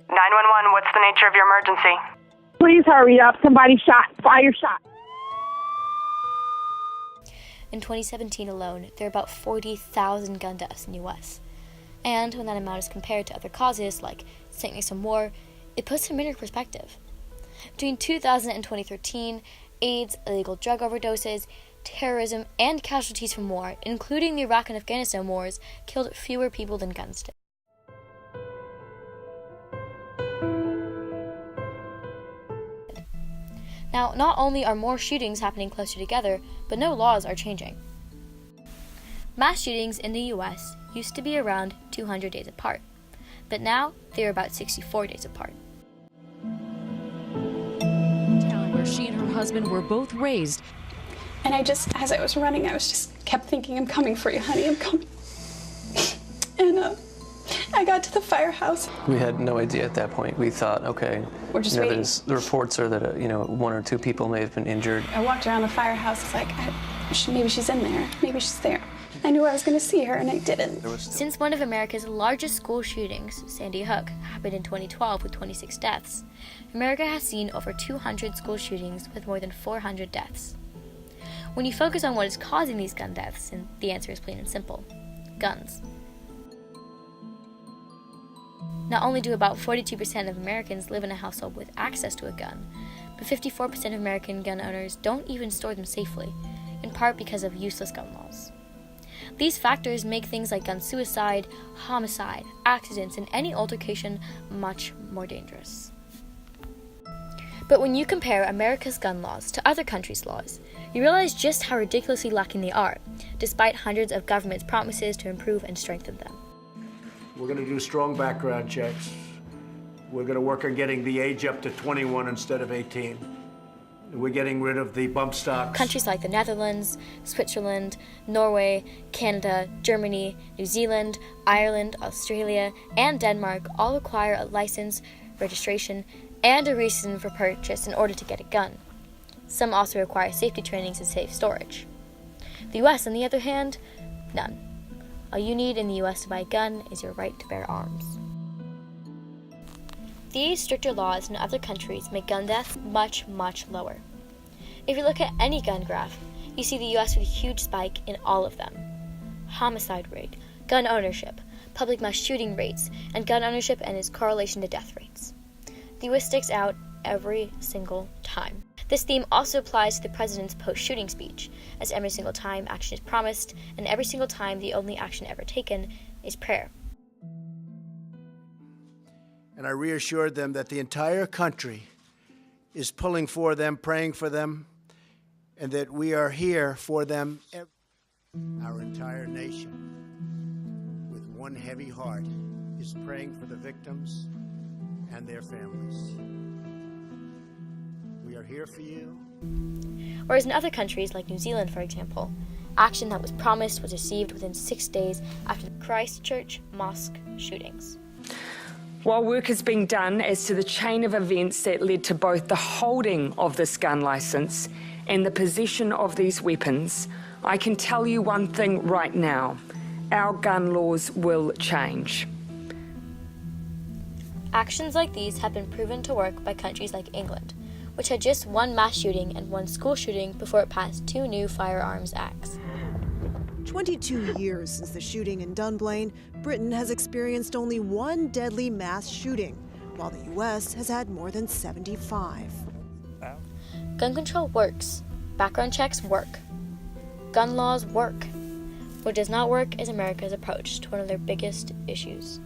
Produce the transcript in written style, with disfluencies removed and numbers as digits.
911, what's the nature of your emergency? Please hurry up. Somebody fire shot. In 2017 alone, there are about 40,000 gun deaths in the U.S. And when that amount is compared to other causes like sickness and war, it puts them in perspective. Between 2000 and 2013, AIDS, illegal drug overdoses, terrorism, and casualties from war, including the Iraq and Afghanistan wars, killed fewer people than guns did. Now, not only are more shootings happening closer together, but no laws are changing. Mass shootings in the U.S. used to be around 200 days apart, but now they're about 64 days apart. Town where she and her husband were both raised. And as I was running, I just kept thinking, I'm coming for you, honey, I'm coming. And I got to the firehouse. We had no idea at that point. We thought, okay, we're just waiting. The reports are that, one or two people may have been injured. I walked around the firehouse, it's like, maybe she's in there, maybe she's there. I knew I was going to see her, and I didn't. Since one of America's largest school shootings, Sandy Hook, happened in 2012 with 26 deaths, America has seen over 200 school shootings with more than 400 deaths. When you focus on what is causing these gun deaths, and the answer is plain and simple: guns. Not only do about 42% of Americans live in a household with access to a gun, but 54% of American gun owners don't even store them safely, in part because of useless gun laws. These factors make things like gun suicide, homicide, accidents, and any altercation much more dangerous. But when you compare America's gun laws to other countries' laws, you realize just how ridiculously lacking they are, despite hundreds of governments' promises to improve and strengthen them. We're going to do strong background checks. We're going to work on getting the age up to 21 instead of 18. We're getting rid of the bump stocks. Countries like the Netherlands, Switzerland, Norway, Canada, Germany, New Zealand, Ireland, Australia, and Denmark all require a license, registration, and a reason for purchase in order to get a gun. Some also require safety trainings and safe storage. The US, on the other hand, none. All you need in the US to buy a gun is your right to bear arms. These stricter laws in other countries make gun deaths much, much lower. If you look at any gun graph, you see the US with a huge spike in all of them. Homicide rate, gun ownership, public mass shooting rates, and gun ownership and its correlation to death rates. The US sticks out every single time. This theme also applies to the president's post-shooting speech, as every single time action is promised, and every single time the only action ever taken is prayer. And I reassured them that the entire country is pulling for them, praying for them, and that we are here for them. Our entire nation, with one heavy heart, is praying for the victims and their families. We are here for you. Whereas in other countries, like New Zealand, for example, action that was promised was received within 6 days after the Christchurch mosque shootings. While work is being done as to the chain of events that led to both the holding of this gun licence and the possession of these weapons, I can tell you one thing right now: our gun laws will change. Actions like these have been proven to work by countries like England, which had just one mass shooting and one school shooting before it passed 2 new firearms acts. 22 years since the shooting in Dunblane, Britain has experienced only 1 deadly mass shooting, while the U.S. has had more than 75. Gun control works. Background checks work. Gun laws work. What does not work is America's approach to one of their biggest issues.